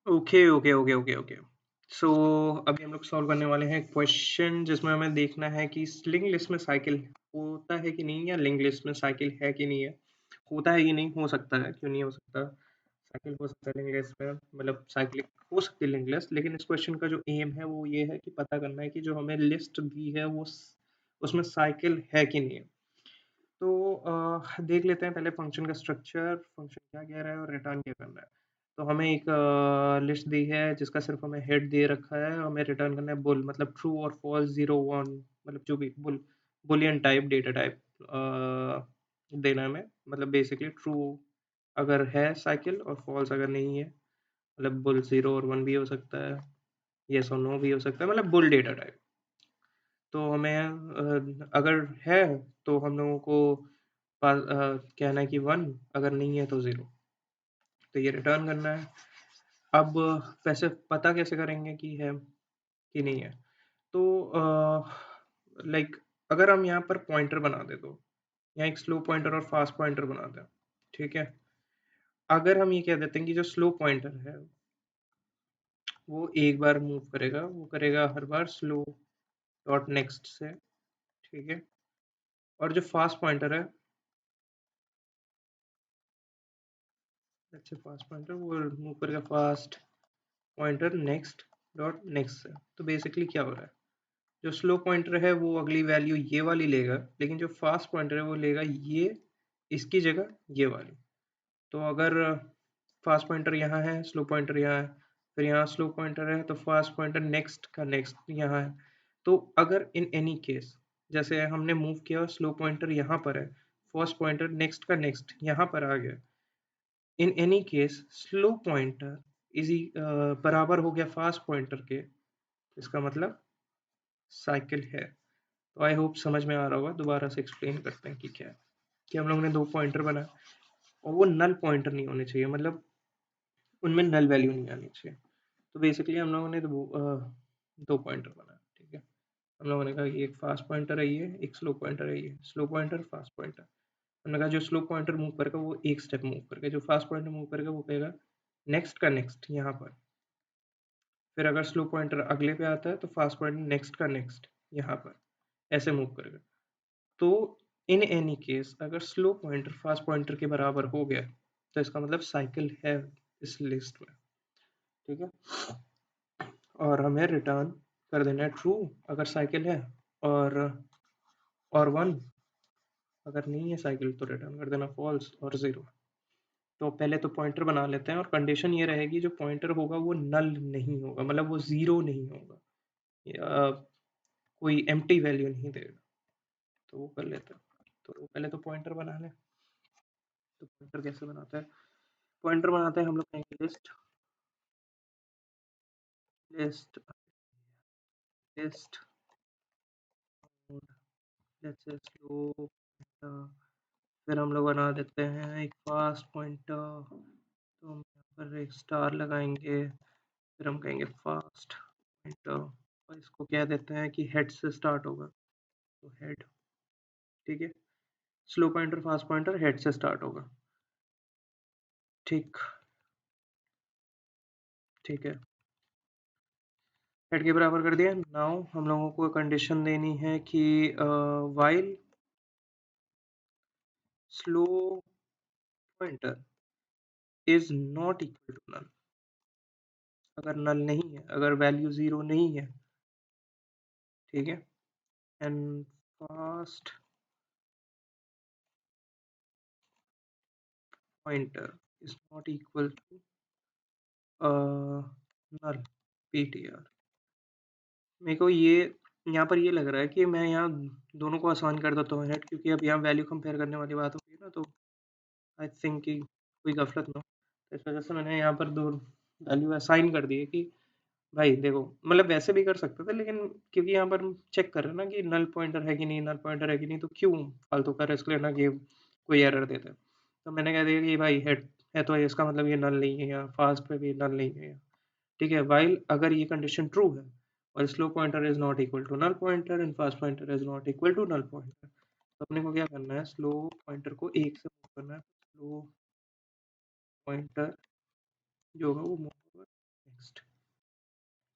Okay okay okay okay okay so अभी हम लोग सॉल्व करने वाले हैं क्वेश्चन जिसमें हमें देखना है कि लिंक लिस्ट में साइकिल होता है कि नहीं, या लिंक लिस्ट में साइकिल है कि नहीं है। होता है कि नहीं, हो सकता है, क्यों नहीं हो सकता। साइकिल हो सकता है लिंक लिस्ट में, मतलब साइकिल हो सकती है लिंक लिस्ट, लेकिन इस क्वेश्चन का जो एम है वो ये है कि पता करना है कि जो हमें लिस्ट दी है वो उसमें साइकिल है कि नहीं है। तो देख लेते हैं पहले फंक्शन का स्ट्रक्चर, फंक्शन क्या कह रहा है और रिटर्न क्या करना है। तो हमें एक लिस्ट दी है जिसका सिर्फ हमें हेड दे रखा है, हमें रिटर्न करना है बुल, मतलब ट्रू और फॉल्स, 0 1, मतलब जो भी बुलियन टाइप डेटा टाइप देना है हमें, मतलब बेसिकली ट्रू अगर है साइकिल और फॉल्स अगर नहीं है, मतलब बुल 0 और 1 भी हो सकता है, येस और नो भी हो सकता है, मतलब बुल डेटा टाइप। तो हमें अगर है तो हम लोगों को कहना है कि 1, अगर नहीं है तो 0, तो ये रिटर्न करना है। अब वैसे पता कैसे करेंगे कि है कि नहीं है। तो लाइक अगर हम यहाँ पर पॉइंटर बना दे, तो यहाँ एक स्लो पॉइंटर और फास्ट पॉइंटर बना दें, ठीक है। अगर हम ये कह देते हैं कि जो स्लो पॉइंटर है वो एक बार मूव करेगा, वो करेगा हर बार स्लो डॉट नेक्स्ट से, ठीक है। और जो फास्ट पॉइंटर है, अच्छा फास्ट पॉइंटर वो मूव करेगा fast pointer next dot next से। तो बेसिकली क्या हो रहा है, जो स्लो पॉइंटर है वो अगली वैल्यू ये वाली लेगा, लेकिन जो फास्ट पॉइंटर है वो लेगा ये इसकी जगह ये वाली। तो अगर फास्ट पॉइंटर यहाँ है, स्लो पॉइंटर यहाँ है, फिर यहाँ स्लो पॉइंटर है, तो फास्ट पॉइंटर नेक्स्ट का नेक्स्ट यहाँ है। तो अगर इन एनी केस जैसे हमने मूव किया, स्लो पॉइंटर यहाँ पर है, फर्स्ट पॉइंटर नेक्स्ट का नेक्स्ट यहाँ पर आ गया, in any case slow pointer easy बराबर हो गया फास्ट पॉइंटर के, इसका मतलब साइकिल है। तो आई होप समझ में आ रहा होगा। दोबारा से एक्सप्लेन करते हैं कि क्या है। कि हम लोगों ने दो पॉइंटर बनाए और वो नल पॉइंटर नहीं होने चाहिए, मतलब उनमें नल वैल्यू नहीं आनी चाहिए। तो बेसिकली हम लोगों ने दो पॉइंटर बनाया, ठीक है। हम लोगों ने कहा कि एक फास्ट पॉइंटर है ये, एक स्लो पॉइंटर है ये, स्लो पॉइंटर फास्ट पॉइंटर। हमने कहा जो स्लो पॉइंटर मूव करेगा वो एक स्टेप मूव करेगा, जो फास्ट पॉइंटर मूव करेगा वो कहेगा नेक्स्ट का नेक्स्ट यहाँ पर। फिर अगर स्लो पॉइंटर अगले पे आता है तो फास्ट पॉइंटर नेक्स्ट का नेक्स्ट यहाँ पर ऐसे मूव करेगा। तो इन एनी केस अगर स्लो पॉइंटर फास्ट पॉइंटर के बराबर हो गया तो इसका मतलब साइकिल है इस लिस्ट में, ठीक है। और हमें रिटर्न कर देना है ट्रू अगर साइकिल है, और 1 अगर नहीं है साइकिल तो रिटर्न कर देना फॉल्स और 0। तो पहले तो पॉइंटर बना लेते हैं और कंडीशन ये रहेगी जो पॉइंटर होगा वो नल नहीं होगा, मतलब वो 0 नहीं होगा या कोई एम्प्टी वैल्यू नहीं देगा। तो वो कर लेते हैं। तो पहले तो पॉइंटर बना लें। तो पॉइंटर कैसे बनाते हैं, पॉइंटर बनाते हैं हम लोग कहेंगे list list list let's say slow, फिर हम लोग बना देते हैं एक फास्ट पॉइंटर। तो हम यहाँ पर एक स्टार लगाएंगे, फिर हम कहेंगे फास्ट पॉइंटर और इसको क्या देते हैं कि हेड से स्टार्ट होगा, तो हेड, ठीक है। Slow pointer fast pointer head से स्टार्ट होगा, ठीक, ठीक है। हेड के बराबर कर दिया। नाउ हम लोगों को कंडीशन देनी है कि while slow pointer is not equal to null, अगर नल नहीं है, अगर वैल्यू 0 नहीं है, ठीक है, and fast pointer is not equal to null ptr। मेरे को ये यहाँ पर ये लग रहा है कि मैं यहाँ दोनों को आसान कर देता हूँ हेड, क्योंकि अब यहाँ वैल्यू कंपेयर करने वाली बात होगी ना, तो आई थिंक कि कोई गफलत ना हो। तो इस वजह से मैंने यहाँ पर दो वैल्यू असाइन कर दी है कि भाई देखो, मतलब वैसे भी कर सकते थे, लेकिन क्योंकि यहाँ पर चेक कर रहे हैं ना कि नल पॉइंटर है कि नहीं, नल पॉइंटर है कि नहीं, तो क्यों फालतू का रिस्क लेना कि कोई एरर देता है। तो मैंने कह दिया कि भाई हेड है तो इसका मतलब ये नल नहीं है, या फास्ट पे भी नल नहीं है, ठीक है। वाइल अगर ये कंडीशन ट्रू है और slow pointer is not equal to null pointer and fast pointer is not equal to null pointer, तो अपने को क्या करना है, स्लो पॉइंटर को एक से मूव करना है। स्लो पॉइंटर जो होगा वो मूव होगा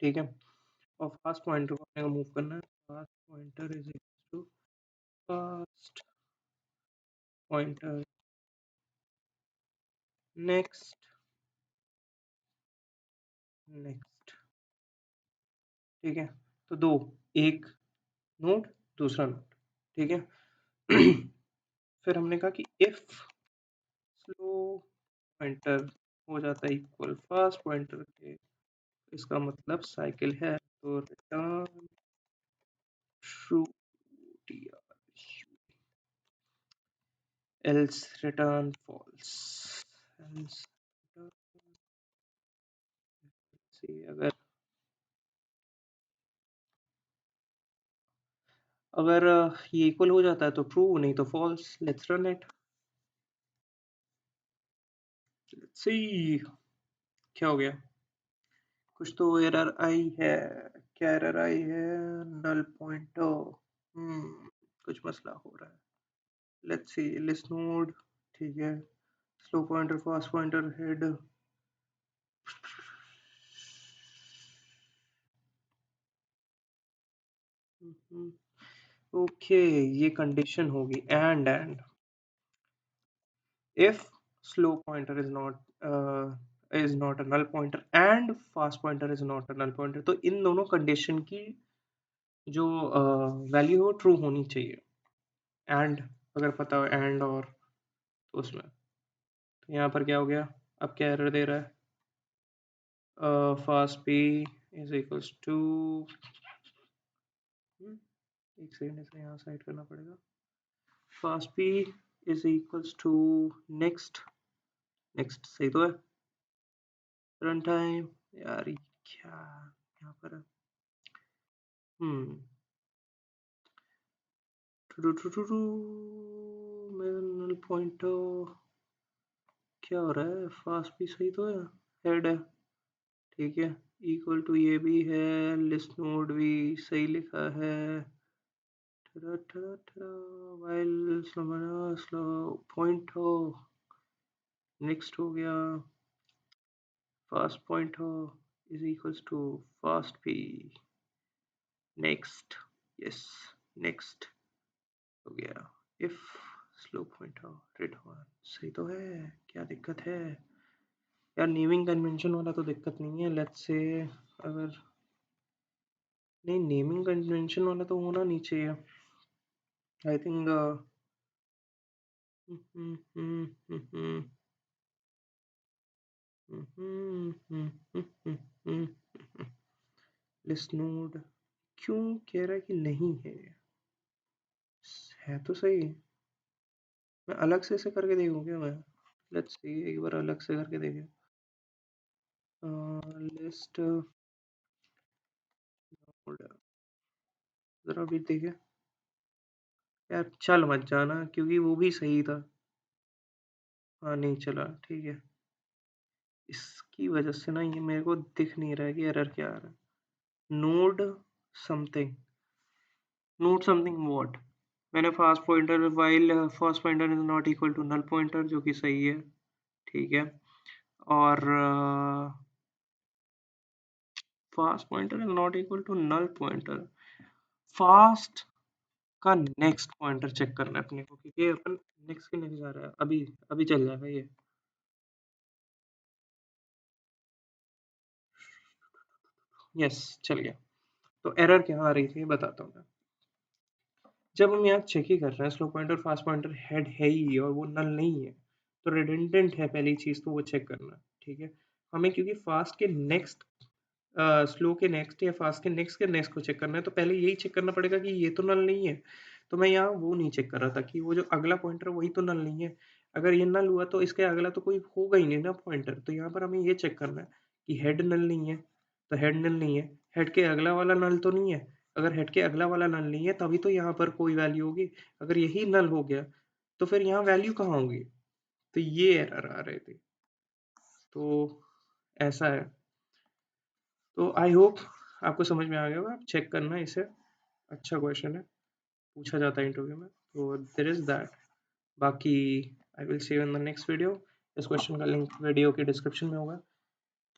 ठीक है। और फास्ट पॉइंटर को अपने को मूव करना है, fast pointer is equal to fast pointer next next. ठीक है, तो दो, एक नोड दूसरा नोड, ठीक है। फिर हमने कहा कि इफ स्लो पॉइंटर हो जाता है इक्वल फास्ट पॉइंटर के, इसका मतलब साइकिल है, तो return true else return false, else see अगर ये इक्वल हो जाता है तो ट्रू, नहीं तो false. Let's run it, let's see क्या हो गया। कुछ तो एरर आई है, क्या एरर आई है, नल पॉइंटर, कुछ मसला हो रहा है। लेट्स सी लिस्ट नोड, ठीक है, slow pointer fast pointer head, okay, ये कंडीशन होगी and if slow pointer is not a null pointer and fast pointer is not a null pointer, तो इन दोनों कंडीशन की जो वैल्यू हो ट्रू होनी चाहिए। एंड अगर पता हो एंड और, तो उसमें तो यहाँ पर क्या हो गया, अब क्या एरर दे रहा है, fast P is equals to, एक सेकंड इसे यहाँ साइड करना पड़ेगा, fast P is equals to next next, सही तो है। रन टाइम, यार ये क्या यहाँ पर है? मेरा नल पॉइंटर क्या हो रहा है, फास्ट भी सही तो है, हेड है, ठीक है, इक्वल टू ये भी है, लिस्ट नोड भी सही लिखा है, वाइल स्लो पॉइंटर नेक्स्ट हो गया, fast pointer is equals to fast P next, yes next हो गया। इफ स्लो पॉइंटर रिटर्न, सही तो है, क्या दिक्कत है यार, नेमिंग कन्वेंशन वाला तो दिक्कत नहीं है। लेट्स से अगर नहीं, नेमिंग कन्वेंशन वाला तो होना नहीं चाहिए आई थिंक। लिस्ट नोड क्यों कह रहा है कि नहीं है तो सही, मैं अलग से ऐसे करके देखूं क्या मैं, लेट्स सी एक बार अलग से करके देखें, लिस्ट नोड जरा भी देखे यार, चल मत जाना क्योंकि वो भी सही था। हाँ नहीं चला, ठीक है, इसकी वजह से ना ये मेरे को दिख नहीं रहा है कि एरर क्या आ रहा है। Node something, node something what, मैंने fast pointer while fast pointer is not equal to null pointer, जो कि सही है, ठीक है, और fast pointer is not equal to null pointer, fast का नेक्स्ट पॉइंटर चेक करना है अपने को, क्योंकि अपन नेक्स्ट के नेक्स्ट जा रहा है, अभी अभी चल जाएगा ये। यस चल गया। तो एरर क्या आ रही थी बताता हूँ मैं। जब हम यहाँ चेक ही कर रहे हैं slow pointer fast pointer head है ही और वो नल नहीं है, तो रिडंडेंट है पहली चीज, तो वो चेक करना, ठीक है। हमें क्योंकि फास्ट के नेक्स्ट स्लो के नेक्स्ट या फास्ट के नेक्स्ट को चेक करना है, तो पहले यही चेक करना पड़ेगा कि ये तो नल नहीं है। तो मैं यहाँ वो नहीं चेक कर रहा था कि वो जो अगला पॉइंटर वही तो नल नहीं है। अगर ये नल हुआ तो इसके अगला तो कोई होगा ही नहीं ना पॉइंटर, तो यहाँ पर हमें ये चेक करना है कि हेड नल नहीं है, तो हेड नल नहीं है, हेड के अगला वाला नल तो नहीं है। अगर हेड के अगला वाला नल नहीं है तभी तो यहाँ पर कोई वैल्यू होगी। अगर यही नल हो गया तो फिर यहाँ वैल्यू कहाँ होगी, तो ये एरर आ रहे थे, तो ऐसा है। तो आई होप आपको समझ में आ गया होगा, आप चेक करना इसे, अच्छा क्वेश्चन है, पूछा जाता है इंटरव्यू में, तो देयर इज दैट। बाकी I will see you in the next video, इस क्वेश्चन का लिंक वीडियो के डिस्क्रिप्शन में होगा।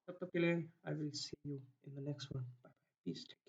तब तक के लिए I will see you in in the next one. Bye bye. Peace. Take care.